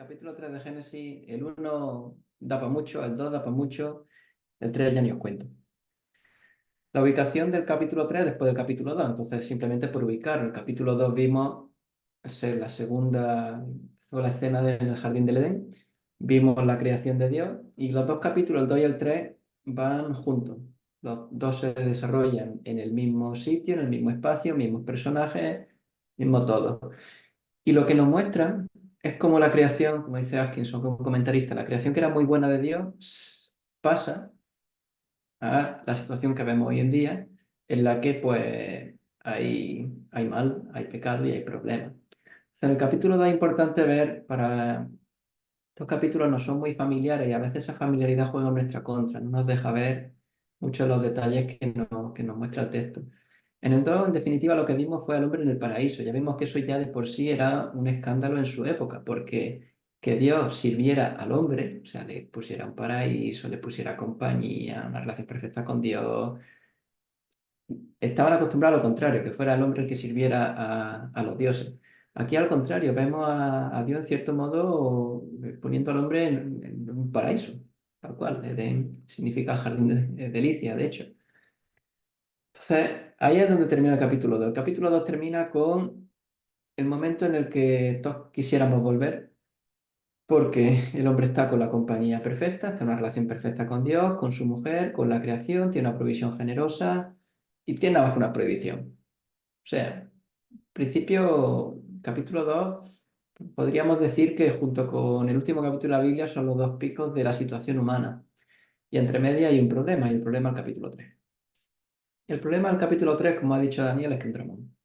capítulo 3 de Génesis, el uno da para mucho, el 2 da para mucho, el 3 ya ni os cuento. La ubicación del capítulo 3 después del capítulo 2, entonces simplemente por ubicar, el capítulo 2 vimos la segunda, fue la escena en el jardín del Edén, vimos la creación de Dios y los dos capítulos, el 2 y el 3, van juntos. Los dos se desarrollan en el mismo sitio, en el mismo espacio, mismos personajes, mismo todo. Y lo que nos muestran es como la creación, como dice Atkinson como comentarista, la creación que era muy buena de Dios pasa a la situación que vemos hoy en día, en la que pues hay mal, hay pecado y hay problemas. O sea, en el capítulo 2 es importante ver, para estos capítulos no son muy familiares y a veces esa familiaridad juega en nuestra contra, no nos deja ver muchos de los detalles que nos muestra el texto. En el 2, en definitiva, lo que vimos fue al hombre en el paraíso. Ya vimos que eso ya de por sí era un escándalo en su época, porque que Dios sirviera al hombre, o sea, le pusiera un paraíso, le pusiera compañía, una relación perfecta con Dios. Estaban acostumbrados a lo contrario, que fuera el hombre el que sirviera a los dioses. Aquí al contrario, vemos a Dios en cierto modo poniendo al hombre en un paraíso, tal cual. Edén significa el jardín de delicia, de hecho. Entonces, ahí es donde termina el capítulo 2. El capítulo 2 termina con el momento en el que todos quisiéramos volver, porque el hombre está con la compañía perfecta, está en una relación perfecta con Dios, con su mujer, con la creación, tiene una provisión generosa y tiene nada más que una prohibición. O sea, principio, capítulo 2, podríamos decir que junto con el último capítulo de la Biblia son los dos picos de la situación humana. Y entre medias hay un problema, y el problema es el capítulo 3. El problema del capítulo 3, como ha dicho Daniel, es que es un dramón.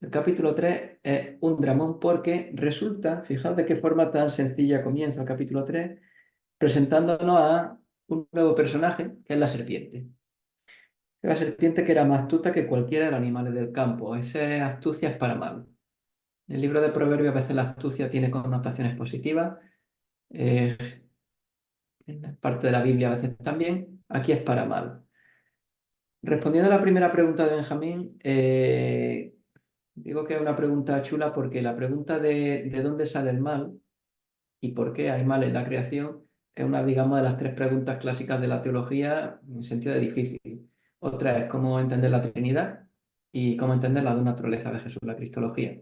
El capítulo 3 es un dramón porque resulta, fijaos de qué forma tan sencilla comienza el capítulo 3, presentándonos a un nuevo personaje, que es la serpiente. La serpiente que era más astuta que cualquiera de los animales del campo. Esa astucia es para mal. En el libro de Proverbios a veces la astucia tiene connotaciones positivas, eh, en parte de la Biblia a veces también, aquí es para mal. Respondiendo a la primera pregunta de Benjamín, digo que es una pregunta chula porque la pregunta de dónde sale el mal y por qué hay mal en la creación es una, digamos, de las tres preguntas clásicas de la teología en sentido de difícil. Otra es cómo entender la Trinidad y cómo entender la de naturaleza de Jesús, la cristología.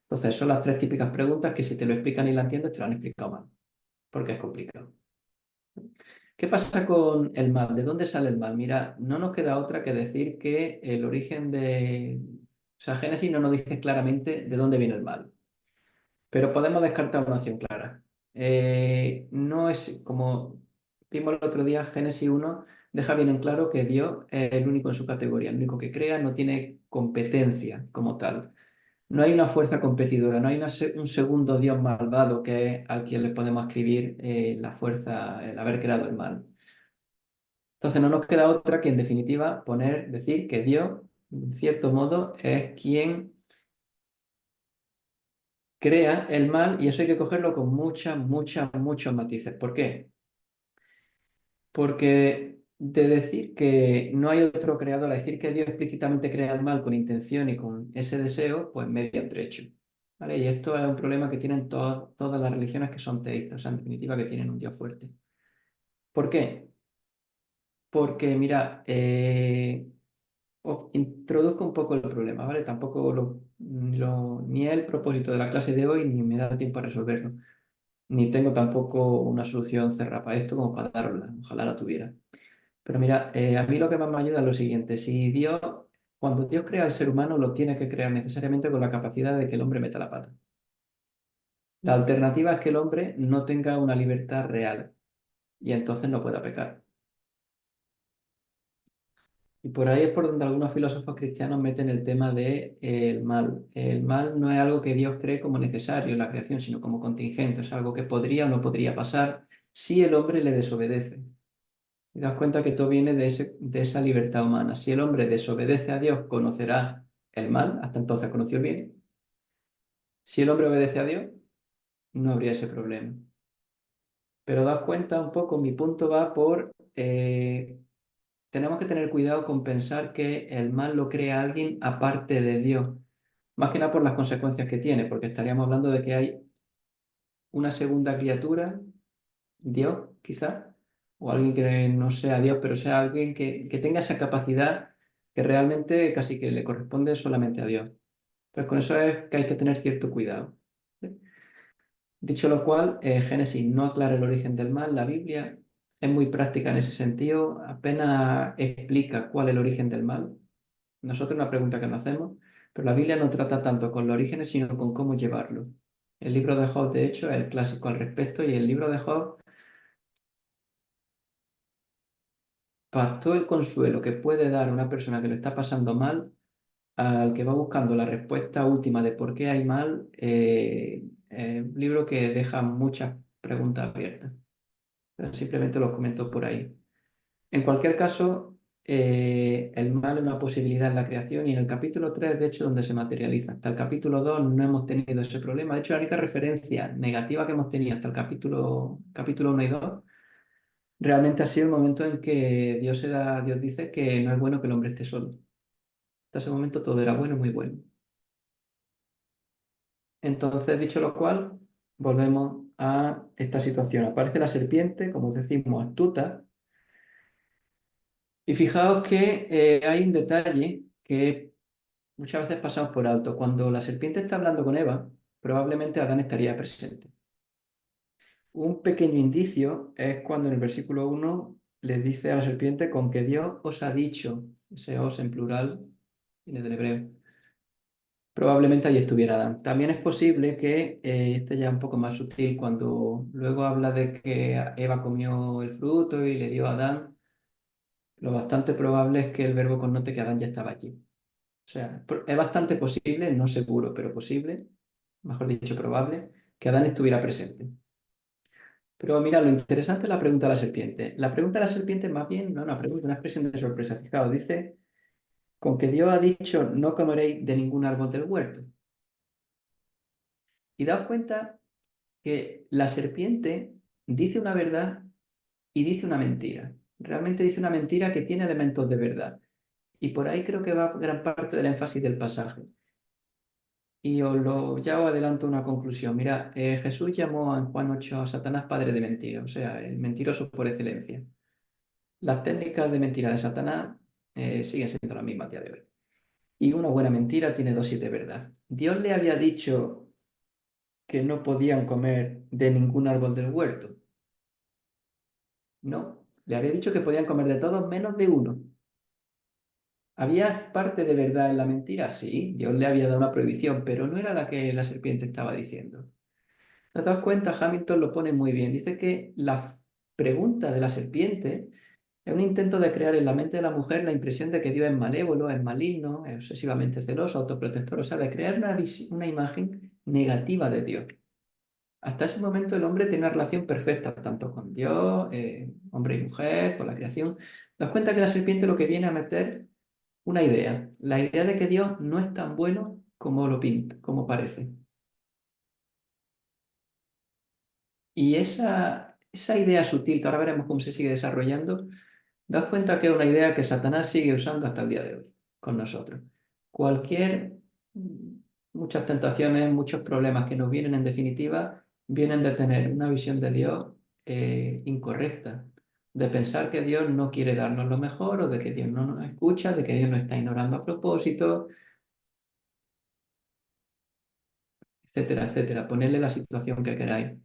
Entonces, son las tres típicas preguntas que si te lo explican y la entiendes, te lo han explicado mal, porque es complicado. ¿Qué pasa con el mal? ¿De dónde sale el mal? Mira, no nos queda otra que decir que el origen de... O sea, Génesis no nos dice claramente de dónde viene el mal, pero podemos descartar una opción clara. No es como vimos el otro día, Génesis 1 deja bien en claro que Dios es el único en su categoría, el único que crea, no tiene competencia como tal. No hay una fuerza competidora, no hay un segundo Dios malvado que es al quien le podemos escribir la fuerza, el haber creado el mal. Entonces no nos queda otra que en definitiva decir que Dios, en cierto modo, es quien crea el mal y eso hay que cogerlo con muchos matices. ¿Por qué? Porque de decir que no hay otro creador, a decir que Dios explícitamente crea el mal con intención y con ese deseo, pues medio entrecho. ¿Vale? Y esto es un problema que tienen todas las religiones que son teístas, o sea, en definitiva que tienen un Dios fuerte. ¿Por qué? Porque, mira, introduzco un poco el problema, ¿vale? Tampoco ni es el propósito de la clase de hoy, ni me da tiempo a resolverlo. Ni tengo tampoco una solución cerrada para esto como para darla. Ojalá la tuviera. Pero mira, a mí lo que más me ayuda es lo siguiente. Cuando Dios crea al ser humano, lo tiene que crear necesariamente con la capacidad de que el hombre meta la pata. La alternativa es que el hombre no tenga una libertad real y entonces no pueda pecar. Y por ahí es por donde algunos filósofos cristianos meten el tema de, el mal. El mal no es algo que Dios cree como necesario en la creación, sino como contingente. Es algo que podría o no podría pasar si el hombre le desobedece. Y das cuenta que todo viene de esa libertad humana. Si el hombre desobedece a Dios, conocerá el mal, hasta entonces conoció el bien. Si el hombre obedece a Dios, no habría ese problema. Pero das cuenta un poco, mi punto va por, tenemos que tener cuidado con pensar que el mal lo crea alguien aparte de Dios. Más que nada por las consecuencias que tiene, porque estaríamos hablando de que hay una segunda criatura, Dios, quizás, o alguien que no sea Dios, pero sea alguien que tenga esa capacidad que realmente casi que le corresponde solamente a Dios. Entonces, con eso es que hay que tener cierto cuidado. Dicho lo cual, Génesis no aclara el origen del mal. La Biblia es muy práctica en ese sentido, apenas explica cuál es el origen del mal. Nosotros es una pregunta que nos hacemos, pero la Biblia no trata tanto con los orígenes, sino con cómo llevarlo. El libro de Job, de hecho, es el clásico al respecto, y el libro de Job, para todo el consuelo que puede dar una persona que lo está pasando mal, al que va buscando la respuesta última de por qué hay mal, un libro que deja muchas preguntas abiertas. Pero simplemente lo comento por ahí. En cualquier caso, el mal es una posibilidad en la creación, y en el capítulo 3 de hecho, donde se materializa. Hasta el capítulo 2 no hemos tenido ese problema. De hecho, la única referencia negativa que hemos tenido hasta el capítulo 1 y 2 realmente ha sido el momento en que Dios dice que no es bueno que el hombre esté solo. Hasta ese momento todo era bueno, muy bueno. Entonces, dicho lo cual, volvemos a esta situación. Aparece la serpiente, como decimos, astuta. Y fijaos que hay un detalle que muchas veces pasamos por alto. Cuando la serpiente está hablando con Eva, probablemente Adán estaría presente. Un pequeño indicio es cuando en el versículo 1 le dice a la serpiente: con que Dios os ha dicho, ese os en plural viene del hebreo. Probablemente allí estuviera Adán. También es posible que este ya un poco más sutil, cuando luego habla de que Eva comió el fruto y le dio a Adán, lo bastante probable es que el verbo connote que Adán ya estaba allí. O sea, es bastante posible, no seguro, pero posible, mejor dicho, probable, que Adán estuviera presente. Pero mira, lo interesante es la pregunta de la serpiente. La pregunta de la serpiente, más bien, no es una pregunta, una expresión de sorpresa. Fijaos, dice: con que Dios ha dicho, no comeréis de ningún árbol del huerto. Y daos cuenta que la serpiente dice una verdad y dice una mentira. Realmente dice una mentira que tiene elementos de verdad. Y por ahí creo que va gran parte del énfasis del pasaje. Y ya os adelanto una conclusión. Mira, Jesús llamó en Juan 8 a Satanás padre de mentira, o sea, el mentiroso por excelencia. Las técnicas de mentira de Satanás siguen siendo las mismas a día de hoy. Y una buena mentira tiene dosis de verdad. Dios le había dicho que no podían comer de ningún árbol del huerto. No, le había dicho que podían comer de todos menos de uno. ¿Había parte de verdad en la mentira? Sí, Dios le había dado una prohibición, pero no era la que la serpiente estaba diciendo. ¿Te das cuenta? Hamilton lo pone muy bien. Dice que la pregunta de la serpiente es un intento de crear en la mente de la mujer la impresión de que Dios es malévolo, es maligno, es obsesivamente celoso, autoprotector, o sea, de crear una imagen negativa de Dios. Hasta ese momento el hombre tiene una relación perfecta, tanto con Dios, hombre y mujer, con la creación. Te das cuenta que la serpiente lo que viene a meter una idea, la idea de que Dios no es tan bueno como lo pinta, como parece. Y esa idea sutil, que ahora veremos cómo se sigue desarrollando, daos cuenta que es una idea que Satanás sigue usando hasta el día de hoy con nosotros. Cualquier, muchas tentaciones, muchos problemas que nos vienen en definitiva, vienen de tener una visión de Dios incorrecta, de pensar que Dios no quiere darnos lo mejor, o de que Dios no nos escucha, de que Dios nos está ignorando a propósito, etcétera, etcétera. Ponerle la situación que queráis.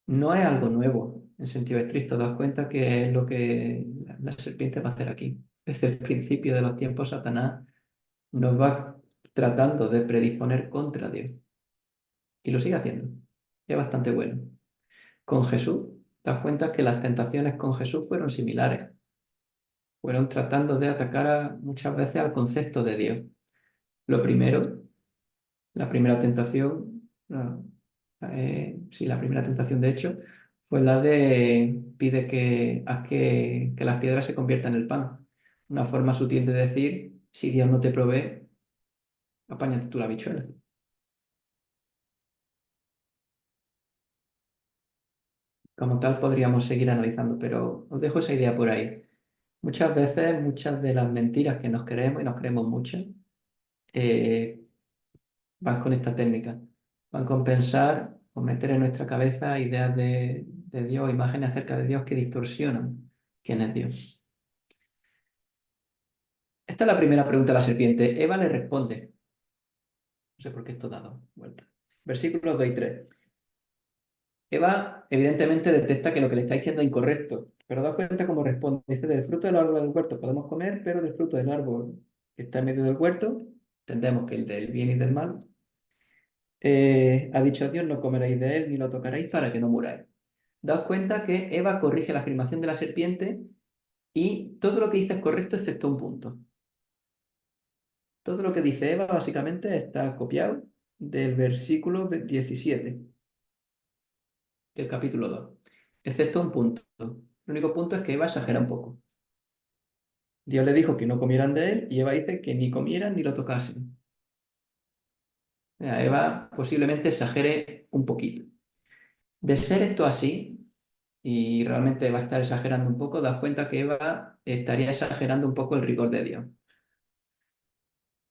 No es algo nuevo en sentido estricto. Das cuenta que es lo que la serpiente va a hacer aquí. Desde el principio de los tiempos, Satanás nos va tratando de predisponer contra Dios. Y lo sigue haciendo. Es bastante bueno. Con Jesús, das cuenta que las tentaciones con Jesús fueron similares. Fueron tratando de atacar muchas veces al concepto de Dios. Lo primero, la primera tentación, no, sí, la primera tentación de hecho, fue la de pide que haz que las piedras se conviertan en el pan. Una forma sutil de decir: si Dios no te provee, apáñate tú la bichuela. Como tal, podríamos seguir analizando, pero os dejo esa idea por ahí. Muchas veces, muchas de las mentiras que nos creemos, y nos creemos muchas, eh, van con esta técnica. Van con pensar o meter en nuestra cabeza ideas de Dios, imágenes acerca de Dios que distorsionan quién es Dios. Esta es la primera pregunta de la serpiente. Eva le responde. No sé por qué esto da dos vueltas. Versículos 2 y 3. Eva evidentemente detecta que lo que le está diciendo es incorrecto, pero da cuenta cómo responde. Dice, del fruto del árbol del huerto podemos comer, pero del fruto del árbol que está en medio del huerto, entendemos que el del bien y del mal, ha dicho Dios, no comeréis de él ni lo tocaréis para que no muráis. Daos cuenta que Eva corrige la afirmación de la serpiente y todo lo que dice es correcto excepto un punto. Todo lo que dice Eva básicamente está copiado del versículo 17 del capítulo 2, excepto un punto. El único punto es que Eva exagera un poco. Dios le dijo que no comieran de él y Eva dice que ni comieran ni lo tocasen. Eva posiblemente exagere un poquito. De ser esto así, y realmente va a estar exagerando un poco, das cuenta que Eva estaría exagerando un poco el rigor de Dios.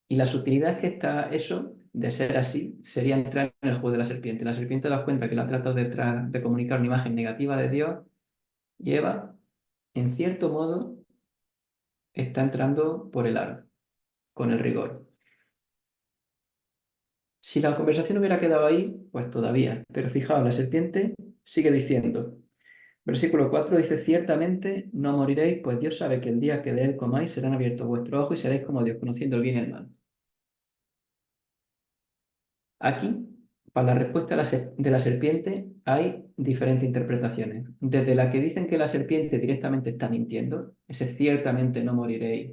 Y la sutilidad es que está eso, de ser así, sería entrar en el juego de la serpiente. La serpiente das cuenta que la trata de comunicar una imagen negativa de Dios y Eva, en cierto modo, está entrando por el aro, con el rigor. Si la conversación hubiera quedado ahí, pues todavía. Pero fijaos, la serpiente sigue diciendo, versículo 4 dice, ciertamente no moriréis, pues Dios sabe que el día que de él comáis serán abiertos vuestros ojos y seréis como Dios, conociendo el bien y el mal. Aquí, para la respuesta de la serpiente, hay diferentes interpretaciones. Desde la que dicen que la serpiente directamente está mintiendo, ese ciertamente no moriréis,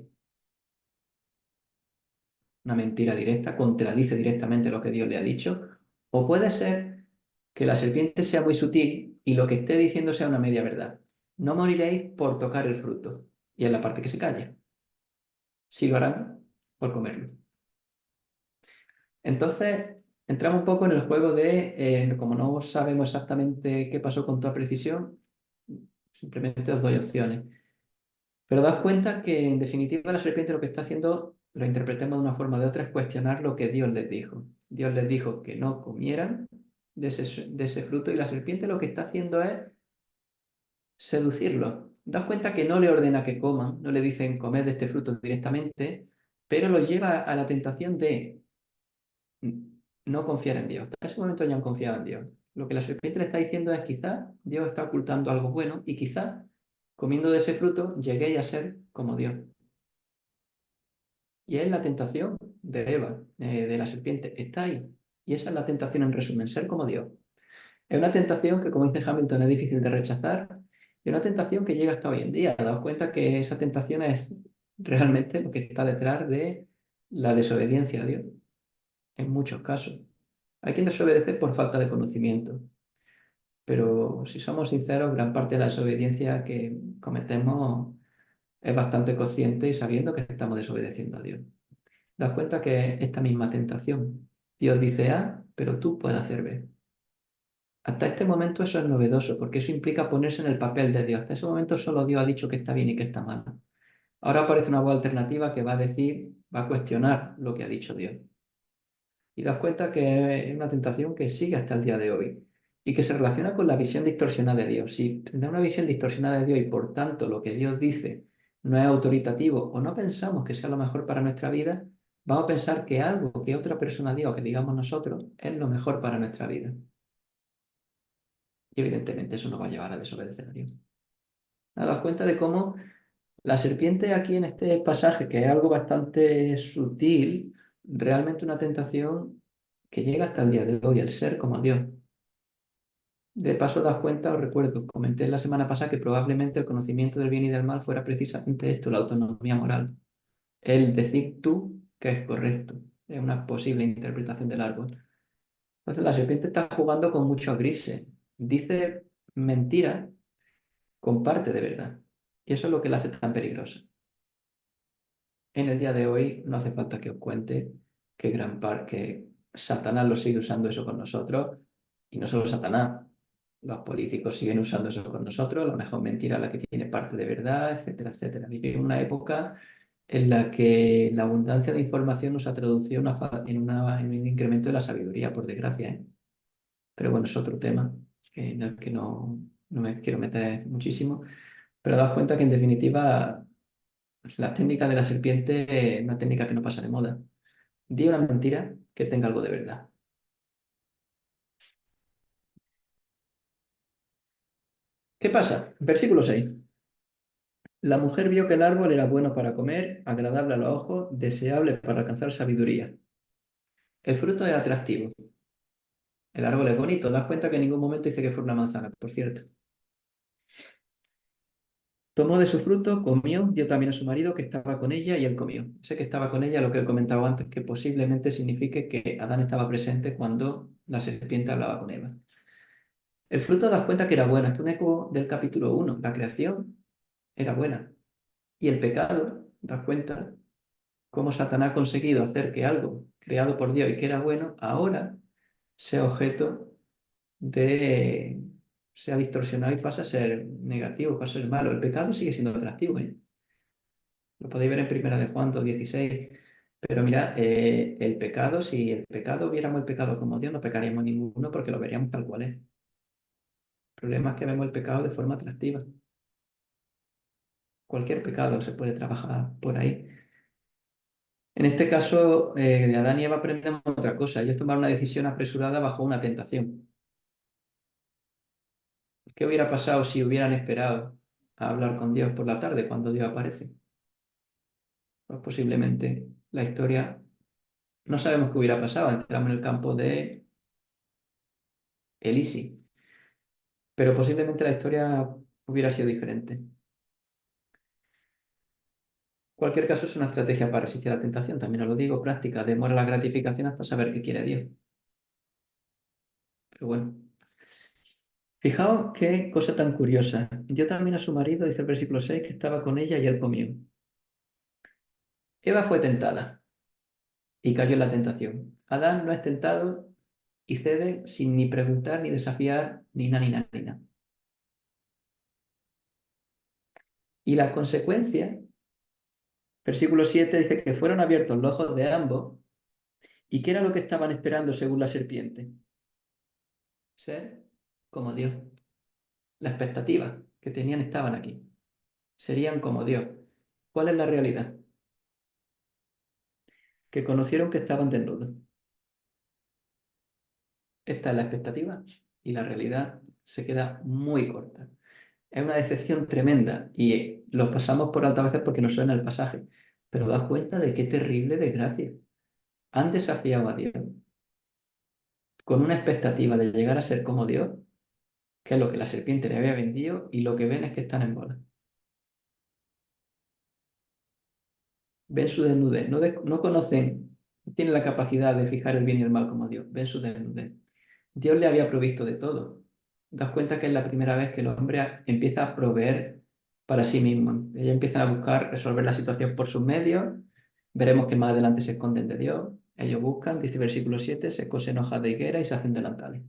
una mentira directa, contradice directamente lo que Dios le ha dicho, o puede ser que la serpiente sea muy sutil y lo que esté diciendo sea una media verdad. No moriréis por tocar el fruto, y es la parte que se calla. Sí lo harán por comerlo. Entonces, entramos un poco en el juego de, como no sabemos exactamente qué pasó con toda precisión, simplemente os doy opciones. Pero daos cuenta que, en definitiva, la serpiente lo que está haciendo, lo interpretemos de una forma o de otra, es cuestionar lo que Dios les dijo. Dios les dijo que no comieran de ese fruto y la serpiente lo que está haciendo es seducirlos. Daos cuenta que no le ordena que coman, no le dicen comer de este fruto directamente, pero los lleva a la tentación de no confiar en Dios. Hasta ese momento ya han confiado en Dios. Lo que la serpiente le está diciendo es quizás Dios está ocultando algo bueno y quizás comiendo de ese fruto lleguéis a ser como Dios. Y es la tentación de Eva, de la serpiente. Está ahí. Y esa es la tentación en resumen, ser como Dios. Es una tentación que, como dice Hamilton, es difícil de rechazar. Y una tentación que llega hasta hoy en día. Daos cuenta que esa tentación es realmente lo que está detrás de la desobediencia a Dios, en muchos casos. Hay quien desobedece por falta de conocimiento. Pero si somos sinceros, gran parte de la desobediencia que cometemos es bastante consciente y sabiendo que estamos desobedeciendo a Dios. Das cuenta que esta misma tentación, Dios dice A, pero tú puedes hacer B. Hasta este momento eso es novedoso, porque eso implica ponerse en el papel de Dios. Hasta ese momento solo Dios ha dicho que está bien y que está mal. Ahora aparece una voz alternativa que va a decir, va a cuestionar lo que ha dicho Dios. Y das cuenta que es una tentación que sigue hasta el día de hoy y que se relaciona con la visión distorsionada de Dios. Si tenemos una visión distorsionada de Dios y por tanto lo que Dios dice no es autoritativo o no pensamos que sea lo mejor para nuestra vida, vamos a pensar que algo que otra persona diga o que digamos nosotros es lo mejor para nuestra vida. Y evidentemente eso nos va a llevar a desobedecer a Dios. ¿Te das cuenta de cómo la serpiente aquí en este pasaje, que es algo bastante sutil, realmente una tentación que llega hasta el día de hoy, el ser como Dios? De paso, das cuenta, os recuerdo, comenté la semana pasada que probablemente el conocimiento del bien y del mal fuera precisamente esto, la autonomía moral. El decir tú que es correcto, es una posible interpretación del árbol. Entonces la serpiente está jugando con muchos grises. Dice mentira con parte de verdad. Y eso es lo que la hace tan peligrosa. En el día de hoy no hace falta que os cuente que que Satanás lo sigue usando eso con nosotros. Y no solo Satanás, los políticos siguen usando eso con nosotros, la mejor mentira es la que tiene parte de verdad, etcétera, etcétera. Vivimos una época en la que la abundancia de información nos ha traducido en un incremento de la sabiduría, por desgracia, ¿eh? pero bueno, es otro tema en el que no me quiero meter muchísimo. Pero das cuenta que en definitiva la técnica de la serpiente es una técnica que no pasa de moda. Di una mentira que tenga algo de verdad. ¿Qué pasa? Versículo 6. La mujer vio que el árbol era bueno para comer, agradable a los ojos, deseable para alcanzar sabiduría. El fruto es atractivo. El árbol es bonito. Das cuenta que en ningún momento dice que fue una manzana, por cierto. Tomó de su fruto, comió, dio también a su marido que estaba con ella y él comió. Sé que estaba con ella, lo que he comentado antes, que posiblemente signifique que Adán estaba presente cuando la serpiente hablaba con Eva. El fruto das cuenta que era bueno. Esto es un eco del capítulo 1. La creación era buena. Y el pecado, das cuenta cómo Satanás ha conseguido hacer que algo creado por Dios y que era bueno, ahora sea objeto de... sea distorsionado y pasa a ser negativo, pasa a ser malo. El pecado sigue siendo atractivo, ¿eh? Lo podéis ver en Primera de Juan 2:16. Pero mira, el pecado, si el pecado viéramos el pecado como Dios, no pecaríamos ninguno porque lo veríamos tal cual es. El problema es que vemos el pecado de forma atractiva. Cualquier pecado se puede trabajar por ahí. En este caso, de Adán y Eva aprendemos otra cosa. Ellos tomaron una decisión apresurada bajo una tentación. ¿Qué hubiera pasado si hubieran esperado a hablar con Dios por la tarde cuando Dios aparece? Pues posiblemente la historia, no sabemos qué hubiera pasado. Entramos en el campo de Elisi, pero posiblemente la historia hubiera sido diferente. Cualquier caso, es una estrategia para resistir la tentación, también os lo digo, práctica, demora la gratificación hasta saber qué quiere Dios. Pero bueno, fijaos qué cosa tan curiosa. Dio también a su marido, dice el versículo 6, que estaba con ella y él comió. Eva fue tentada y cayó en la tentación. Adán no es tentado y cede sin ni preguntar, ni desafiar, ni nada, ni nada, ni nada. Y la consecuencia, versículo 7 dice que fueron abiertos los ojos de ambos. ¿Y qué era lo que estaban esperando según la serpiente? Ser como Dios. La expectativa que tenían estaban aquí. Serían como Dios. ¿Cuál es la realidad? Que conocieron que estaban desnudos. Esta es la expectativa y la realidad se queda muy corta. Es una decepción tremenda y lo pasamos por alta veces porque nos suena el pasaje, pero das cuenta de qué terrible desgracia. Han desafiado a Dios con una expectativa de llegar a ser como Dios, que es lo que la serpiente le había vendido, y lo que ven es que están en bola. Ven su desnudez, no conocen, no tienen la capacidad de fijar el bien y el mal como Dios, ven su desnudez. Dios le había provisto de todo. Das cuenta que es la primera vez que el hombre empieza a proveer para sí mismo. Ellos empiezan a buscar resolver la situación por sus medios. Veremos que más adelante se esconden de Dios. Ellos buscan, dice versículo 7, se cosen hojas de higuera y se hacen delantales.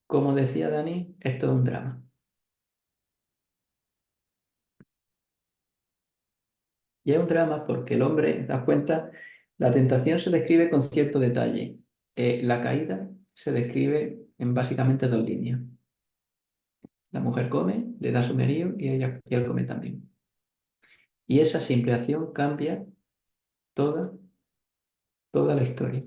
Como decía Dani, esto es un drama. Y es un drama porque el hombre, das cuenta, la tentación se describe con cierto detalle. La caída se describe en básicamente dos líneas. La mujer come, le da su merío y él come también. Y esa simple acción cambia toda, toda la historia.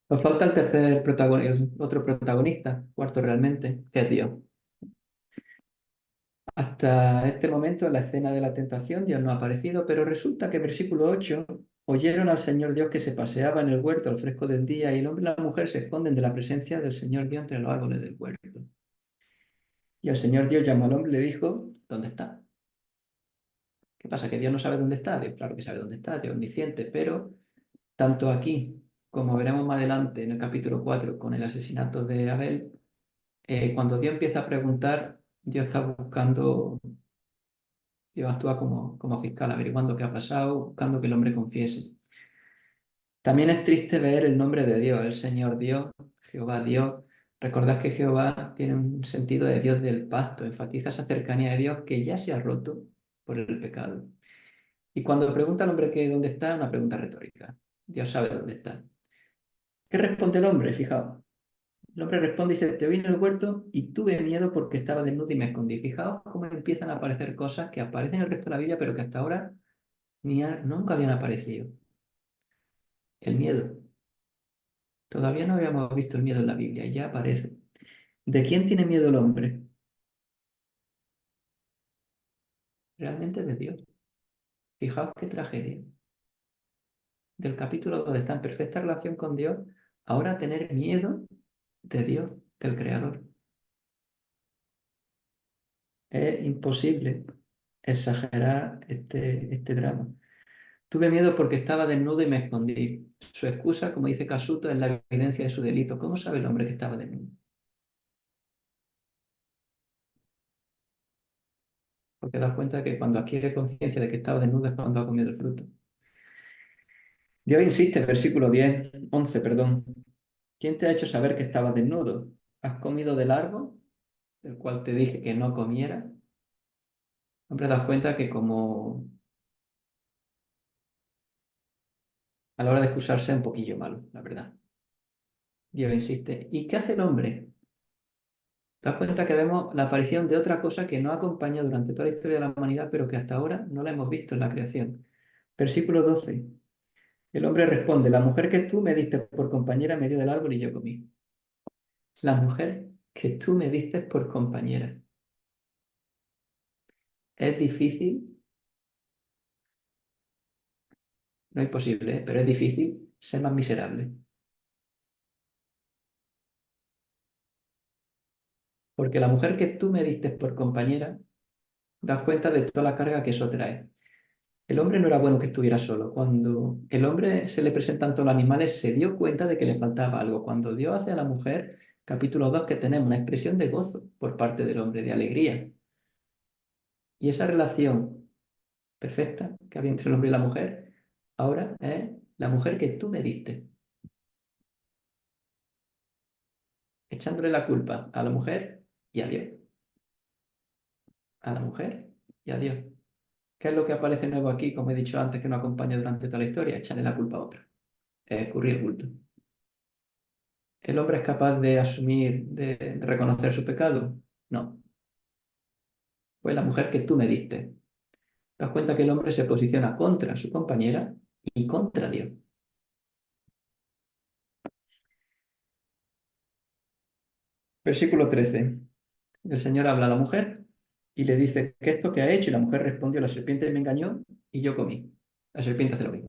Nos falta el tercer protagonista, otro protagonista, cuarto realmente, que es Dios. Hasta este momento, en la escena de la tentación, Dios no ha aparecido, pero resulta que versículo 8, oyeron al Señor Dios que se paseaba en el huerto al fresco del día y el hombre y la mujer se esconden de la presencia del Señor Dios entre los árboles del huerto. Y el Señor Dios llamó al hombre y le dijo, ¿dónde está? ¿Qué pasa? ¿Que Dios no sabe dónde está? Dios, claro que sabe dónde está, Dios es omnisciente, pero tanto aquí como veremos más adelante en el capítulo 4 con el asesinato de Abel, cuando Dios empieza a preguntar, Dios está buscando, Dios actúa como fiscal, averiguando qué ha pasado, buscando que el hombre confiese. También es triste ver el nombre de Dios, el Señor Dios, Jehová Dios. Recordad que Jehová tiene un sentido de Dios del pacto, enfatiza esa cercanía de Dios que ya se ha roto por el pecado. Y cuando pregunta al hombre que dónde está, una pregunta retórica. Dios sabe dónde está. ¿Qué responde el hombre? Fijaos. El hombre responde y dice, te oí en el huerto y tuve miedo porque estaba desnudo y me escondí. Fijaos cómo empiezan a aparecer cosas que aparecen en el resto de la Biblia, pero que hasta ahora nunca habían aparecido. El miedo. Todavía no habíamos visto el miedo en la Biblia y ya aparece. ¿De quién tiene miedo el hombre? Realmente de Dios. Fijaos qué tragedia. Del capítulo donde está en perfecta relación con Dios, ahora tener miedo de Dios, del Creador. Es imposible exagerar este drama. Tuve miedo porque estaba desnudo y me escondí. Su excusa, como dice Casuto, es la evidencia de su delito. ¿Cómo sabe el hombre que estaba desnudo? Porque das cuenta que cuando adquiere conciencia de que estaba desnudo es cuando ha comido el fruto. Dios insiste, versículo 10, 11, perdón. ¿Quién te ha hecho saber que estabas desnudo? ¿Has comido del árbol del cual te dije que no comiera? Hombre, das cuenta que como a la hora de excusarse es un poquillo malo, la verdad. Dios insiste. ¿Y qué hace el hombre? Te das cuenta que vemos la aparición de otra cosa que nos acompaña durante toda la historia de la humanidad, pero que hasta ahora no la hemos visto en la creación. Versículo 12. El hombre responde, la mujer que tú me diste por compañera me dio del árbol y yo comí. La mujer que tú me diste por compañera. Es difícil, no es imposible, pero es difícil ser más miserable. Porque la mujer que tú me diste por compañera, das cuenta de toda la carga que eso trae. El hombre no era bueno que estuviera solo. Cuando el hombre se le presentan todos los animales, se dio cuenta de que le faltaba algo. Cuando Dios hace a la mujer, capítulo 2 que tenemos una expresión de gozo por parte del hombre, de alegría. Y esa relación perfecta que había entre el hombre y la mujer, ahora es la mujer que tú me diste, echándole la culpa a la mujer y a Dios. A la mujer y a Dios. ¿Qué es lo que aparece nuevo aquí, como he dicho antes, que nos acompaña durante toda la historia? Echarle la culpa a otra. Es escurrir el bulto. ¿El hombre es capaz de asumir, de reconocer su pecado? No. Fue la mujer que tú me diste. ¿Te das cuenta que el hombre se posiciona contra su compañera y contra Dios? Versículo 13. El Señor habla a la mujer y le dice, ¿qué es lo que ha hecho? Y la mujer respondió, la serpiente me engañó y yo comí. La serpiente hace lo mismo.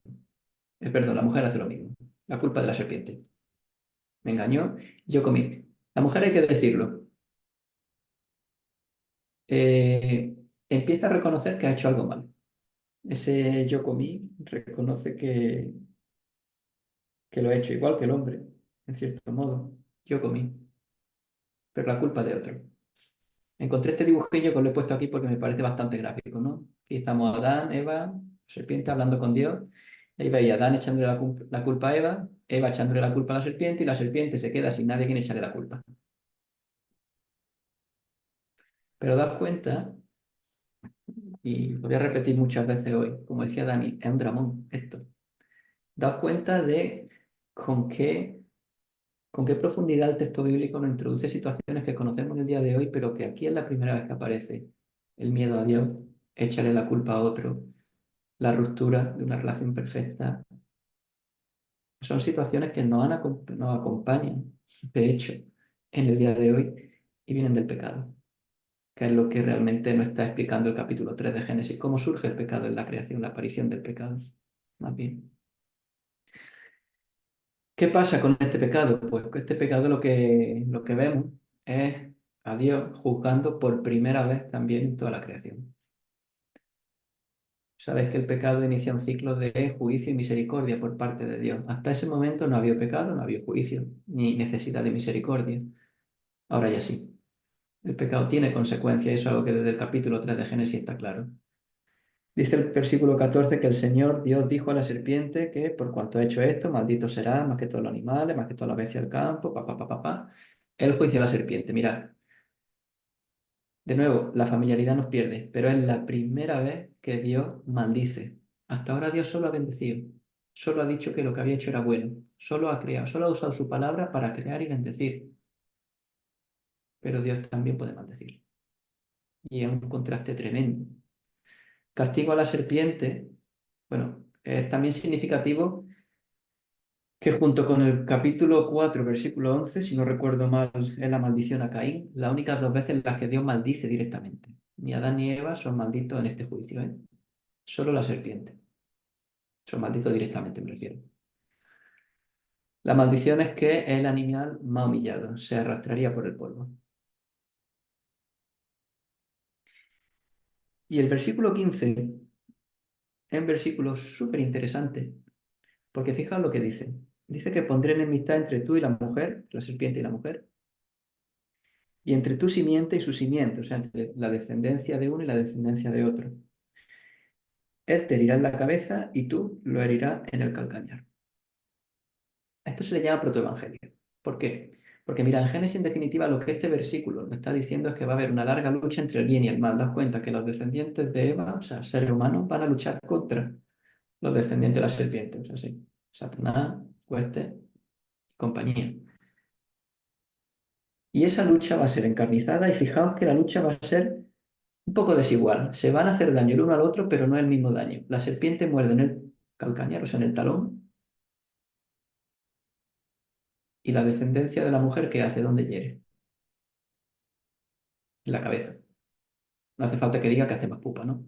Perdón, la mujer hace lo mismo. La culpa de la serpiente. Me engañó y yo comí. La mujer hay que decirlo. eh, Empieza a reconocer que ha hecho algo mal. Ese yo comí reconoce que lo he hecho igual que el hombre, en cierto modo. Yo comí, pero la culpa de otro. Encontré este dibujillo que os lo he puesto aquí porque me parece bastante gráfico, ¿no? Aquí estamos Adán, Eva, serpiente hablando con Dios. Ahí veis a Adán echándole la culpa a Eva, Eva echándole la culpa a la serpiente y la serpiente se queda sin nadie quien echarle la culpa. Pero das cuenta, y lo voy a repetir muchas veces hoy, como decía Dani, es un dramón esto. Daos cuenta de con qué, con qué profundidad el texto bíblico nos introduce situaciones que conocemos en el día de hoy, pero que aquí es la primera vez que aparece. El miedo a Dios, échale la culpa a otro, la ruptura de una relación perfecta. Son situaciones que nos acompañan, de hecho, en el día de hoy y vienen del pecado, que es lo que realmente nos está explicando el capítulo 3 de Génesis, cómo surge el pecado en la creación, la aparición del pecado, más bien. ¿Qué pasa con este pecado? Pues con este pecado lo que vemos es a Dios juzgando por primera vez también en toda la creación. Sabes que el pecado inicia un ciclo de juicio y misericordia por parte de Dios. Hasta ese momento no había pecado, no había juicio, ni necesidad de misericordia. Ahora ya sí. El pecado tiene consecuencias, eso es algo que desde el capítulo 3 de Génesis está claro. Dice el versículo 14 que el Señor Dios dijo a la serpiente que por cuanto ha hecho esto, maldito será más que todos los animales, más que todas las bestias del campo, pa, pa, pa, pa, pa. El juicio de la serpiente, mirad. De nuevo, la familiaridad nos pierde, pero es la primera vez que Dios maldice. Hasta ahora Dios solo ha bendecido, solo ha dicho que lo que había hecho era bueno, solo ha creado, solo ha usado su palabra para crear y bendecir, pero Dios también puede maldecir. Y es un contraste tremendo. Castigo a la serpiente, bueno, es también significativo que junto con el capítulo 4, versículo 11, si no recuerdo mal, es la maldición a Caín, las únicas dos veces en las que Dios maldice directamente. Ni Adán ni Eva son malditos en este juicio, ¿eh? Solo la serpiente. Son malditos directamente, me refiero. La maldición es que el animal más humillado se arrastraría por el polvo. Y el versículo 15 es un versículo súper interesante, porque fijaos lo que dice. Dice que pondré enemistad entre tú y la mujer, la serpiente y la mujer, y entre tu simiente y su simiente, o sea, entre la descendencia de uno y la descendencia de otro. Él te herirá en la cabeza y tú lo herirás en el calcañar. A esto se le llama protoevangelio. ¿Por qué? Porque mira, en Génesis en definitiva lo que este versículo nos está diciendo es que va a haber una larga lucha entre el bien y el mal. Das cuenta que los descendientes de Eva, o sea, seres humanos, van a luchar contra los descendientes de la serpiente, o sea, sí, Satanás, hueste, compañía. Y esa lucha va a ser encarnizada y fijaos que la lucha va a ser un poco desigual. Se van a hacer daño el uno al otro, pero no el mismo daño. La serpiente muerde en el calcañar, o sea, en el talón, y la descendencia de la mujer, ¿qué hace? ¿Dónde hiere? En la cabeza. No hace falta que diga que hace más pupa, ¿no?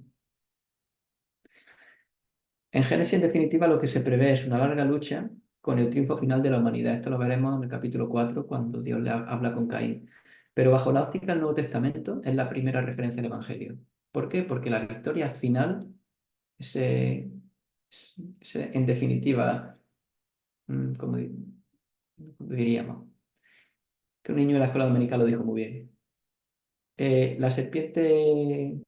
En Génesis, en definitiva, lo que se prevé es una larga lucha con el triunfo final de la humanidad. Esto lo veremos en el capítulo 4, cuando Dios le habla con Caín. Pero bajo la óptica del Nuevo Testamento es la primera referencia al Evangelio. ¿Por qué? Porque la victoria final, se, en definitiva, como diríamos, que un niño de la escuela dominical lo dijo muy bien. La serpiente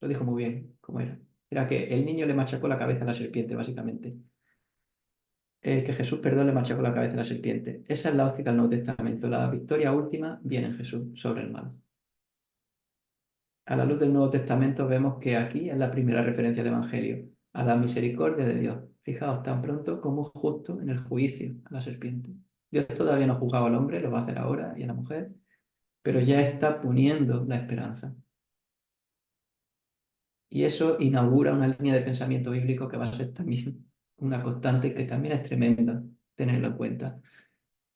lo dijo muy bien, ¿cómo era? Era que el niño le machacó la cabeza a la serpiente, básicamente. Que Jesús, perdón, le machacó la cabeza a la serpiente. Esa es la óptica del Nuevo Testamento. La victoria última viene en Jesús sobre el mal. A la luz del Nuevo Testamento vemos que aquí es la primera referencia al Evangelio, a la misericordia de Dios. Fijaos, tan pronto como justo en el juicio a la serpiente. Dios todavía no ha juzgado al hombre, lo va a hacer ahora, y a la mujer, pero ya está poniendo la esperanza. Y eso inaugura una línea de pensamiento bíblico que va a ser también una constante que también es tremenda tenerlo en cuenta.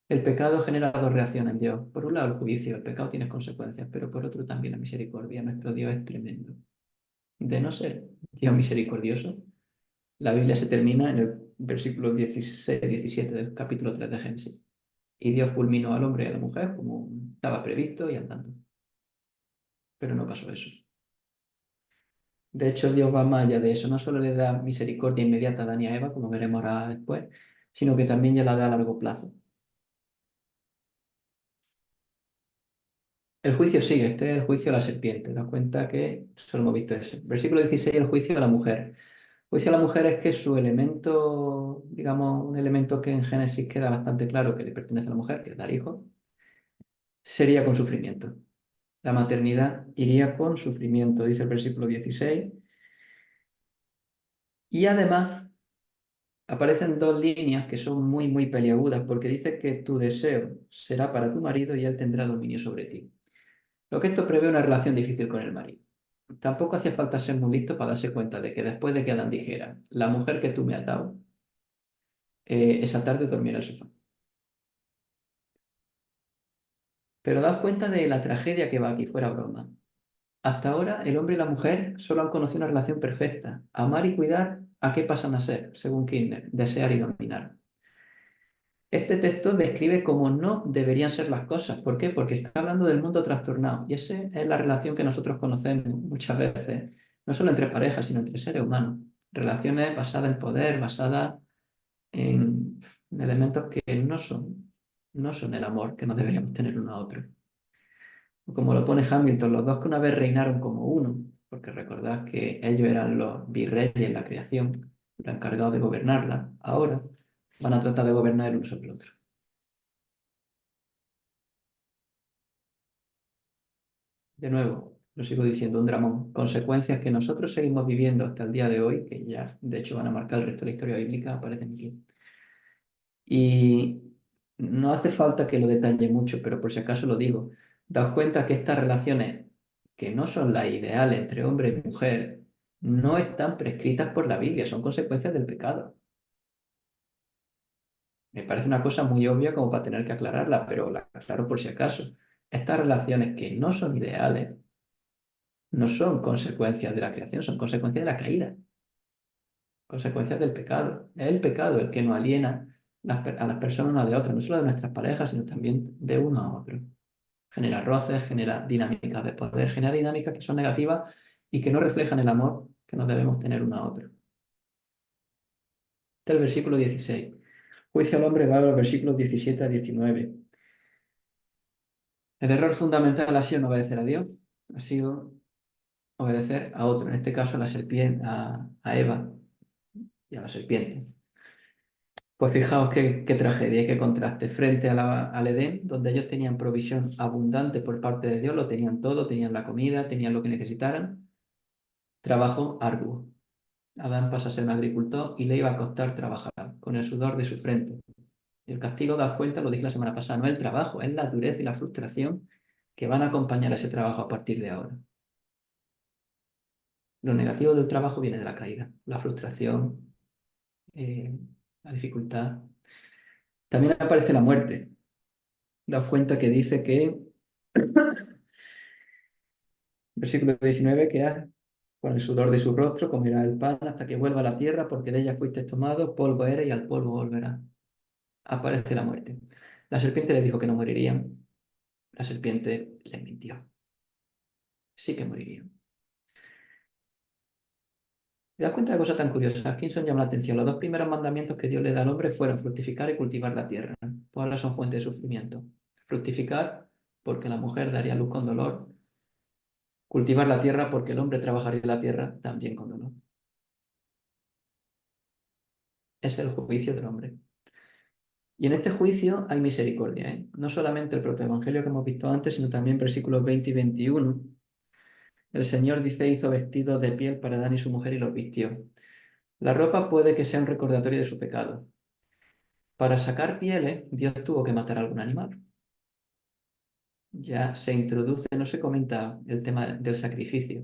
El pecado genera dos reacciones en Dios. Por un lado, el juicio, el pecado tiene consecuencias, pero por otro también la misericordia. Nuestro Dios es tremendo. De no ser Dios misericordioso, la Biblia se termina en el versículo 16-17 del capítulo 3 de Génesis. Y Dios fulminó al hombre y a la mujer como estaba previsto y andando. Pero no pasó eso. De hecho, Dios va más allá de eso. No solo le da misericordia inmediata a Adán y a Eva, como veremos ahora después, sino que también ya la da a largo plazo. El juicio sigue, este es el juicio a la serpiente. Da cuenta que solo hemos visto ese. Versículo 16, el juicio a la mujer. El juicio a la mujer es que su elemento, digamos, un elemento que en Génesis queda bastante claro que le pertenece a la mujer, que es dar hijos, sería con sufrimiento. La maternidad iría con sufrimiento, dice el versículo 16. Y además aparecen dos líneas que son muy, muy peliagudas, porque dice que tu deseo será para tu marido y él tendrá dominio sobre ti. Lo que esto prevé una relación difícil con el marido. Tampoco hacía falta ser muy listo para darse cuenta de que después de que Adán dijera, la mujer que tú me has dado, esa tarde dormí en el sofá. Pero daos cuenta de la tragedia que va aquí, fuera broma. Hasta ahora el hombre y la mujer solo han conocido una relación perfecta. Amar y cuidar, ¿a qué pasan a ser? Según Kirchner, desear y dominar. Este texto describe cómo no deberían ser las cosas. ¿Por qué? Porque está hablando del mundo trastornado. Y esa es la relación que nosotros conocemos muchas veces, no solo entre parejas, sino entre seres humanos. Relaciones basadas en poder, basadas en elementos que no son el amor que nos deberíamos tener uno a otro. Como lo pone Hamilton, los dos que una vez reinaron como uno, porque recordad que ellos eran los virreyes en la creación, los encargados de gobernarla. Ahora van a tratar de gobernar el uno sobre el otro. de nuevo, lo sigo diciendo, un dramón. Consecuencias que nosotros seguimos viviendo hasta el día de hoy, que ya de hecho van a marcar el resto de la historia bíblica, aparecen aquí. Y no hace falta que lo detalle mucho, pero por si acaso lo digo. Daos cuenta que estas relaciones, que no son las ideales entre hombre y mujer, no están prescritas por la Biblia, son consecuencias del pecado. Me parece una cosa muy obvia como para tener que aclararla, pero la aclaro por si acaso. Estas relaciones que no son ideales no son consecuencias de la creación, son consecuencias de la caída, consecuencias del pecado. Es el pecado el que nos aliena a las personas una de otras, no solo de nuestras parejas, sino también de uno a otro. Genera roces, genera dinámicas de poder, genera dinámicas que son negativas y que no reflejan el amor que nos debemos tener uno a otro. Este es el versículo 16. Juicio al hombre va a los versículos 17 a 19. El error fundamental ha sido no obedecer a Dios, ha sido obedecer a otro, en este caso a la serpiente, a Eva y a la serpiente. Pues fijaos qué tragedia y qué contraste. Frente al Edén, donde ellos tenían provisión abundante por parte de Dios, lo tenían todo, tenían la comida, tenían lo que necesitaran, trabajo arduo. Adán pasa a ser un agricultor y le iba a costar trabajar con el sudor de su frente. Y el castigo, das cuenta, lo dije la semana pasada, no es el trabajo, es la dureza y la frustración que van a acompañar a ese trabajo a partir de ahora. Lo negativo del trabajo viene de la caída, la frustración, eh, la dificultad. También aparece la muerte. Daos cuenta que dice que, versículo 19, que con el sudor de su rostro comerá el pan hasta que vuelva a la tierra, porque de ella fuiste tomado, polvo eres y al polvo volverá. Aparece la muerte. La serpiente le dijo que no morirían. La serpiente le mintió. Sí que morirían. ¿Te das cuenta de cosas tan curiosas? Kinson llama la atención. Los dos primeros mandamientos que Dios le da al hombre fueron fructificar y cultivar la tierra. Pues ahora son fuente de sufrimiento. Fructificar porque la mujer daría luz con dolor. Cultivar la tierra porque el hombre trabajaría la tierra también con dolor. Es el juicio del hombre. Y en este juicio hay misericordia, ¿eh? No solamente el protoevangelio que hemos visto antes, sino también versículos 20 y 21. El Señor dice, hizo vestidos de piel para Adán y su mujer y los vistió. La ropa puede que sea un recordatorio de su pecado. Para sacar pieles, Dios tuvo que matar a algún animal. Ya se introduce, no se comenta el tema del sacrificio,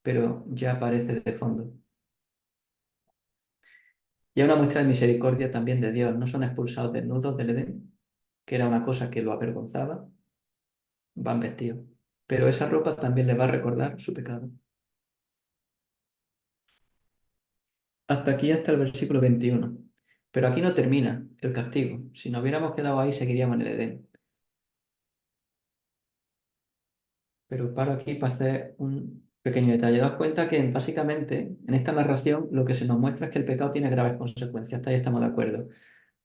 pero ya aparece de fondo. Y hay una muestra de misericordia también de Dios. No son expulsados desnudos del Edén, que era una cosa que lo avergonzaba, van vestidos. Pero esa ropa también le va a recordar su pecado. Hasta aquí, hasta el versículo 21. Pero aquí no termina el castigo. Si nos hubiéramos quedado ahí, seguiríamos en el Edén. Pero paro aquí para hacer un pequeño detalle. Daos cuenta que básicamente en esta narración lo que se nos muestra es que el pecado tiene graves consecuencias. Hasta ahí estamos de acuerdo.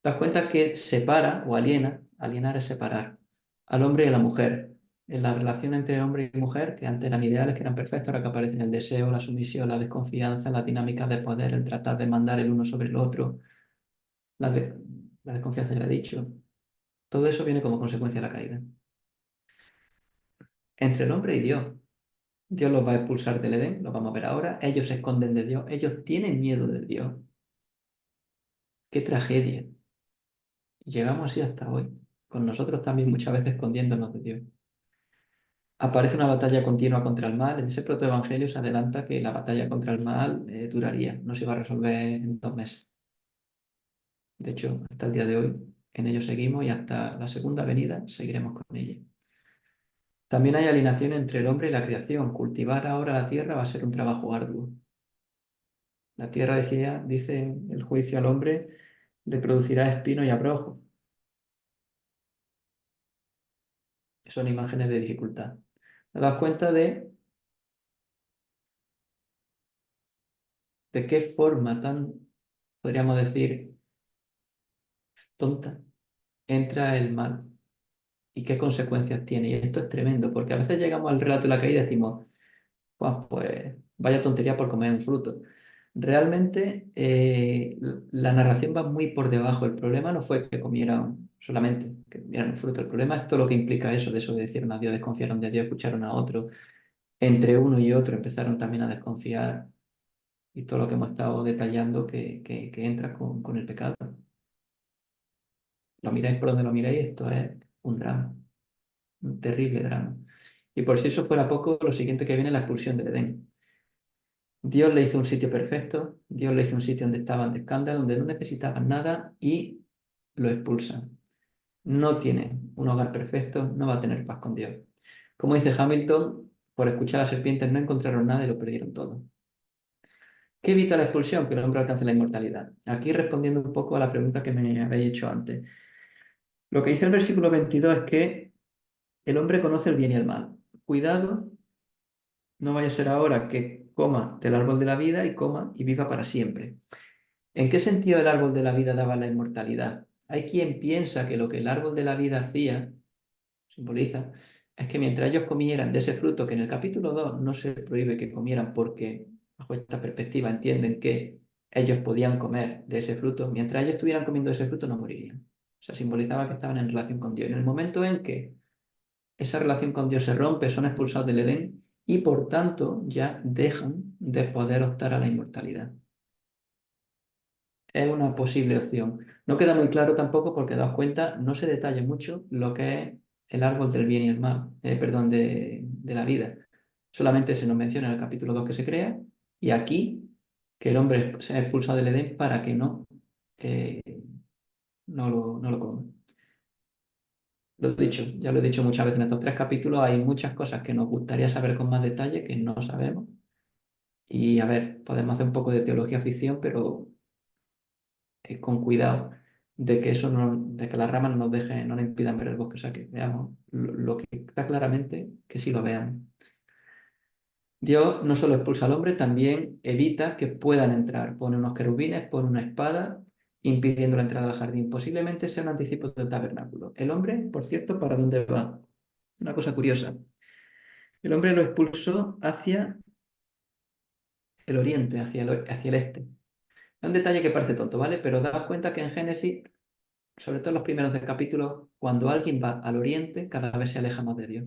Daos cuenta que separa o aliena, alienar es separar al hombre y a la mujer. En la relación entre hombre y mujer, que antes eran ideales, que eran perfectas, ahora que aparecen el deseo, la sumisión, la desconfianza, las dinámicas de poder, el tratar de mandar el uno sobre el otro, la, de- la desconfianza, ya lo he dicho. Todo eso viene como consecuencia de la caída. Entre el hombre y Dios. Dios los va a expulsar del Edén, lo vamos a ver ahora. Ellos se esconden de Dios, ellos tienen miedo de Dios. ¡Qué tragedia! Y llegamos así hasta hoy, con nosotros también muchas veces escondiéndonos de Dios. Aparece una batalla continua contra el mal. En ese protoevangelio se adelanta que la batalla contra el mal duraría, no se iba a resolver en 2 meses. De hecho, hasta el día de hoy en ello seguimos y hasta la segunda venida seguiremos con ella. También hay alineación entre el hombre y la creación. Cultivar ahora la tierra va a ser un trabajo arduo. La tierra, decía, dice el juicio al hombre, le producirá espino y abrojo. Son imágenes de dificultad. Te das cuenta de qué forma tan, podríamos decir, tonta entra el mal y qué consecuencias tiene. Y esto es tremendo, porque a veces llegamos al relato de la caída y decimos, "Buah, pues vaya tontería por comer un fruto". Realmente la narración va muy por debajo. El problema no fue que comieran solamente, que comieran un fruto. El problema es todo lo que implica eso, desobedecieron a Dios, desconfiaron de Dios, escucharon a otro. entre uno y otro empezaron también a desconfiar y todo lo que hemos estado detallando que entra con el pecado. Lo miráis por donde lo miráis, esto es un drama, un terrible drama. Y por si eso fuera poco, lo siguiente que viene es la expulsión del Edén. Dios le hizo un sitio perfecto, Dios le hizo un sitio donde estaban de escándalo, donde no necesitaban nada y lo expulsan. No tiene un hogar perfecto, no va a tener paz con Dios. Como dice Hamilton, por escuchar a las serpientes no encontraron nada y lo perdieron todo. ¿Qué evita la expulsión? Que el hombre alcance la inmortalidad. Aquí respondiendo un poco a la pregunta que me habéis hecho antes. Lo que dice el versículo 22 es que el hombre conoce el bien y el mal. Cuidado, no vaya a ser ahora que coma del árbol de la vida y coma y viva para siempre. ¿En qué sentido el árbol de la vida daba la inmortalidad? Hay quien piensa que lo que el árbol de la vida hacía, simboliza, es que mientras ellos comieran de ese fruto, que en el capítulo 2 no se prohíbe que comieran porque bajo esta perspectiva entienden que ellos podían comer de ese fruto, mientras ellos estuvieran comiendo de ese fruto no morirían. O sea, simbolizaba que estaban en relación con Dios. En el momento en que esa relación con Dios se rompe, son expulsados del Edén y por tanto ya dejan de poder optar a la inmortalidad. Es una posible opción. No queda muy claro tampoco porque, daos cuenta, no se detalla mucho lo que es el árbol del bien y el mal, perdón, de la vida. Solamente se nos menciona en el capítulo 2 que se crea y aquí que el hombre sea expulsado del Edén para que eh, no lo coma. Lo he dicho, ya lo he dicho muchas veces en estos tres capítulos, hay muchas cosas que nos gustaría saber con más detalle que no sabemos. Y a ver, podemos hacer un poco de teología ficción, pero con cuidado de que eso no, de que las ramas no nos dejen, no nos impidan ver el bosque, o sea, que veamos lo que está claramente, que sí lo veamos. Dios no solo expulsa al hombre, también evita que puedan entrar. Pone unos querubines, pone una espada, impidiendo la entrada al jardín. Posiblemente sea un anticipo del tabernáculo. El hombre, por cierto, ¿para dónde va? Una cosa curiosa. El hombre lo expulsó hacia el oriente, hacia el este. Es un detalle que parece tonto, ¿vale? Pero daos cuenta que en Génesis, sobre todo en los primeros 10 capítulos, cuando alguien va al oriente, cada vez se aleja más de Dios.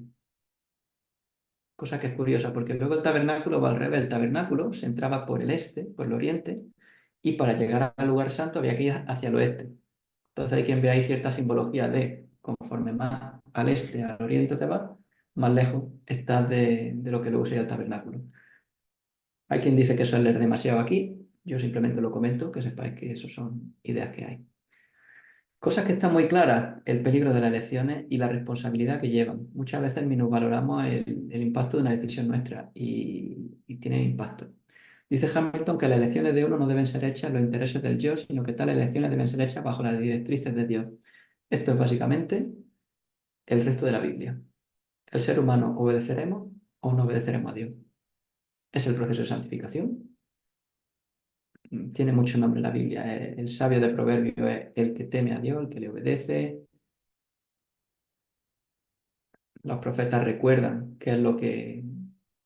Cosa que es curiosa, porque luego el tabernáculo va al revés. El tabernáculo se entraba por el este, por el oriente, y para llegar al lugar santo había que ir hacia el oeste. Entonces hay quien ve ahí cierta simbología de, conforme más al este, al oriente te vas, más lejos estás de lo que luego sería el tabernáculo. Hay quien dice que eso es leer demasiado aquí, yo simplemente lo comento, que sepáis que eso son ideas que hay. Cosas que están muy claras, el peligro de las elecciones y la responsabilidad que llevan. Muchas veces minusvaloramos el impacto de una decisión nuestra y tienen impacto. Dice Hamilton que las elecciones de uno no deben ser hechas en los intereses del yo, sino que tales elecciones deben ser hechas bajo las directrices de Dios. Esto es básicamente el resto de la Biblia. El ser humano obedeceremos o no obedeceremos a Dios. Es el proceso de santificación. Tiene mucho nombre en la Biblia. El sabio de Proverbios es el que teme a Dios, el que le obedece. Los profetas recuerdan qué es lo que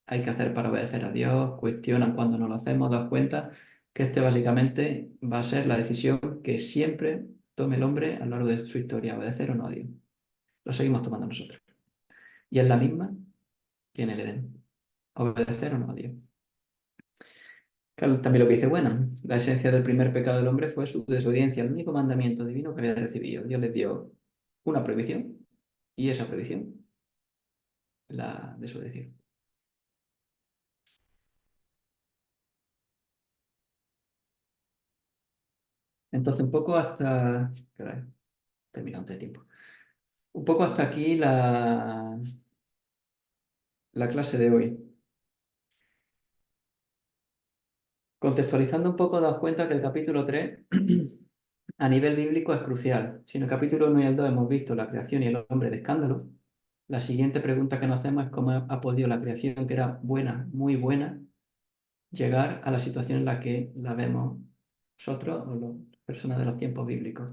hay que hacer para obedecer a Dios, cuestionan cuando no lo hacemos, das cuenta que este básicamente va a ser la decisión que siempre tome el hombre a lo largo de su historia, obedecer o no a Dios. Lo seguimos tomando nosotros. Y es la misma que en el Edén, obedecer o no a Dios. Claro, también lo que dice, bueno, la esencia del primer pecado del hombre fue su desobediencia al único mandamiento divino que había recibido. Dios les dio una prohibición y esa prohibición la desobedeció. Entonces, un poco hasta... ¿Qué hora es? Terminado antes de tiempo. Un poco hasta aquí la clase de hoy. Contextualizando un poco, daos cuenta que el capítulo 3 a nivel bíblico es crucial. Si en el capítulo 1 y el 2 hemos visto la creación y el hombre de escándalo, la siguiente pregunta que nos hacemos es cómo ha podido la creación, que era buena, muy buena, llegar a la situación en la que la vemos nosotros o las personas de los tiempos bíblicos.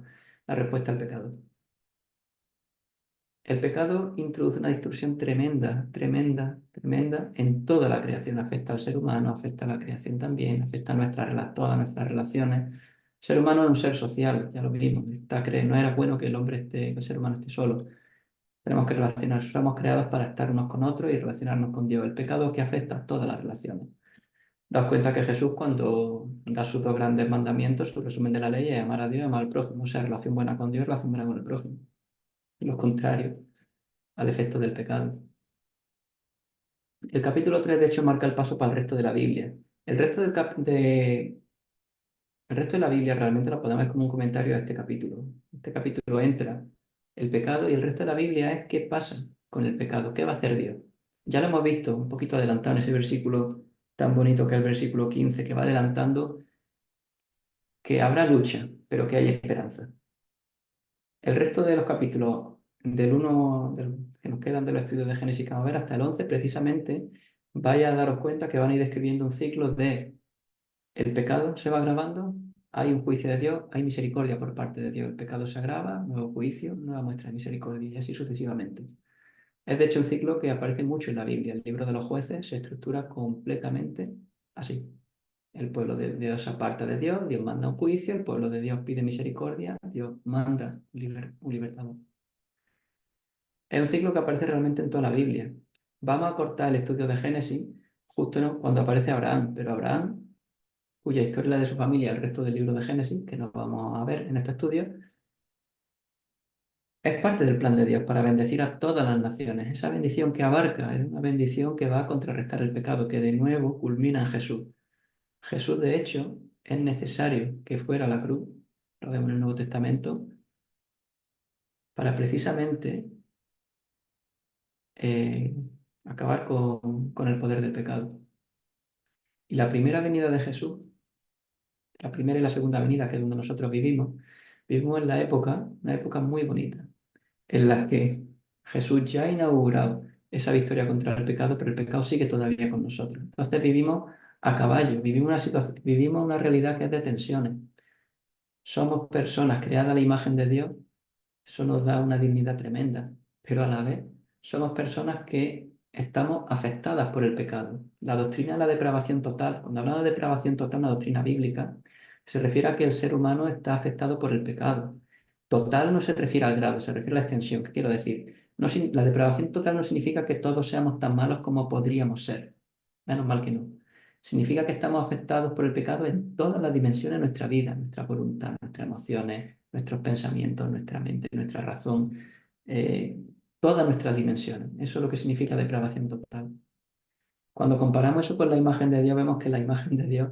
La respuesta al pecado. El pecado introduce una distorsión tremenda, tremenda, tremenda en toda la creación. Afecta al ser humano, afecta a la creación también, afecta a todas nuestras relaciones. El ser humano es un ser social, ya lo vimos. No era bueno que el hombre esté, que el ser humano esté solo. Tenemos que relacionar, somos creados para estar unos con otros y relacionarnos con Dios. El pecado que afecta a todas las relaciones. Daos cuenta que Jesús, cuando da sus dos grandes mandamientos, su resumen de la ley es amar a Dios y amar al prójimo. O sea, relación buena con Dios y relación buena con el prójimo. Y lo contrario al efecto del pecado. El capítulo 3 de hecho, marca el paso para el resto de la Biblia. El resto el resto de la Biblia realmente lo podemos ver como un comentario a este capítulo. Este capítulo entra el pecado y el resto de la Biblia es qué pasa con el pecado, qué va a hacer Dios. Ya lo hemos visto un poquito adelantado en ese versículo tan bonito que es el versículo 15, que va adelantando que habrá lucha, pero que hay esperanza. El resto de los capítulos que nos quedan de los estudios de Génesis que vamos a ver hasta el 11, precisamente, vaya a daros cuenta que van a ir describiendo un ciclo de el pecado se va agravando, hay un juicio de Dios, hay misericordia por parte de Dios. El pecado se agrava, nuevo juicio, nueva muestra de misericordia y así sucesivamente. Es de hecho un ciclo que aparece mucho en la Biblia. El libro de los jueces se estructura completamente así. El pueblo de Dios se aparta de Dios, Dios manda un juicio, el pueblo de Dios pide misericordia, Dios manda un libertador. Es un ciclo que aparece realmente en toda la Biblia. Vamos a cortar el estudio de Génesis justo cuando aparece Abraham, pero Abraham, cuya historia es la de su familia, el resto del libro de Génesis, que no vamos a ver en este estudio, es parte del plan de Dios para bendecir a todas las naciones. Esa bendición que abarca es una bendición que va a contrarrestar el pecado, que de nuevo culmina en Jesús. Jesús, de hecho, es necesario que fuera a la cruz, lo vemos en el Nuevo Testamento, para precisamente eh, acabar con el poder del pecado. Y la primera venida de Jesús, la primera y la segunda venida, que es donde nosotros vivimos en una época muy bonita, en la que Jesús ya ha inaugurado esa victoria contra el pecado, pero el pecado sigue todavía con nosotros. Entonces vivimos a caballo, vivimos una realidad que es de tensiones. Somos personas creadas a la imagen de Dios, eso nos da una dignidad tremenda, pero a la vez somos personas que estamos afectadas por el pecado. La doctrina de la depravación total, cuando hablamos de depravación total, una doctrina bíblica, se refiere a que el ser humano está afectado por el pecado. Total no se refiere al grado, se refiere a la extensión. ¿Qué quiero decir? No, la depravación total no significa que todos seamos tan malos como podríamos ser. Menos mal que no. Significa que estamos afectados por el pecado en todas las dimensiones de nuestra vida, nuestra voluntad, nuestras emociones, nuestros pensamientos, nuestra mente, nuestra razón, eh, todas nuestras dimensiones. Eso es lo que significa depravación total. Cuando comparamos eso con la imagen de Dios, vemos que la imagen de Dios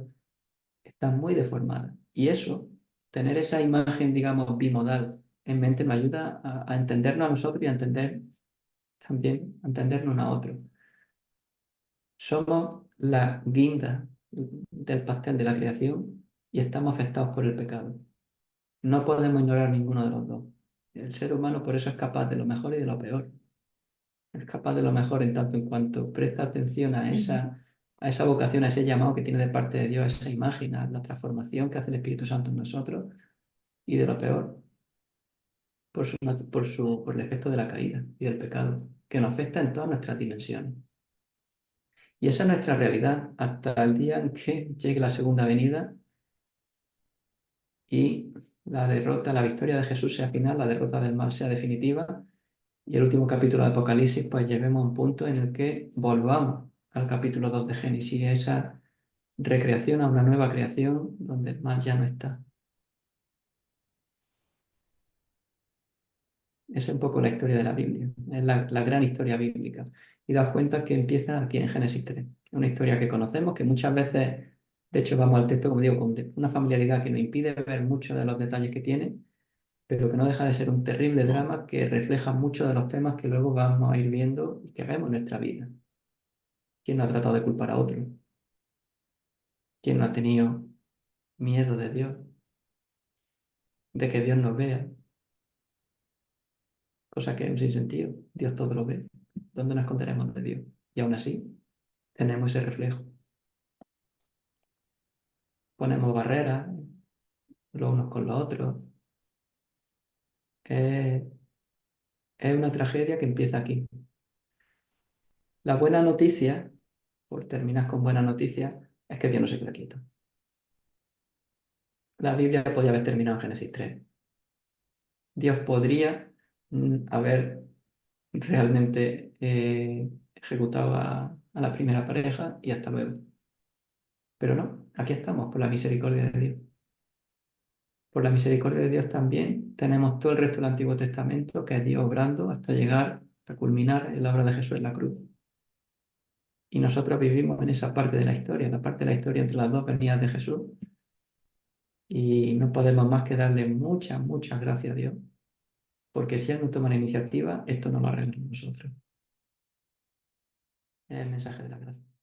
está muy deformada. Y eso, tener esa imagen, digamos, bimodal en mente nos ayuda a entendernos a nosotros y a entender también, a entendernos a otros. Somos la guinda del pastel de la creación y estamos afectados por el pecado. No podemos ignorar ninguno de los dos. El ser humano por eso es capaz de lo mejor y de lo peor. Es capaz de lo mejor en tanto en cuanto presta atención a esa vocación, a ese llamado que tiene de parte de Dios, a esa imagen, a la transformación que hace el Espíritu Santo en nosotros, y de lo peor por el efecto de la caída y del pecado, que nos afecta en todas nuestras dimensiones. Y esa es nuestra realidad hasta el día en que llegue la segunda venida y la derrota, la victoria de Jesús sea final, la derrota del mal sea definitiva y el último capítulo de Apocalipsis pues llevemos a un punto en el que volvamos al capítulo 2 de Génesis, esa recreación a una nueva creación donde el mal ya no está. Esa es un poco la historia de la Biblia, es la gran historia bíblica. Y daos cuenta que empieza aquí en Génesis 3. Una historia que conocemos, que muchas veces, de hecho vamos al texto, como digo, con una familiaridad que nos impide ver muchos de los detalles que tiene, pero que no deja de ser un terrible drama que refleja muchos de los temas que luego vamos a ir viendo y que vemos en nuestra vida. ¿Quién no ha tratado de culpar a otro? ¿Quién no ha tenido miedo de Dios? De que Dios nos vea, cosa que es un sinsentido. Dios todo lo ve. ¿Dónde nos esconderemos de Dios? Y aún así, tenemos ese reflejo. Ponemos barreras los unos con los otros. Es, es una tragedia que empieza aquí. La buena noticia, por terminar con buena noticia, es que Dios no se queda quieto. La Biblia podía haber terminado en Génesis 3. Dios podría haber realmente ejecutado a la primera pareja y hasta luego. Pero no, aquí estamos, por la misericordia de Dios. Por la misericordia de Dios también tenemos todo el resto del Antiguo Testamento, que es Dios obrando hasta llegar, hasta culminar en la obra de Jesús en la cruz. Y nosotros vivimos en esa parte de la historia, la parte de la historia entre las dos venidas de Jesús. Y no podemos más que darle muchas, muchas gracias a Dios, porque si Él no toma la iniciativa, esto no lo arreglamos nosotros. Es el mensaje de la gracia.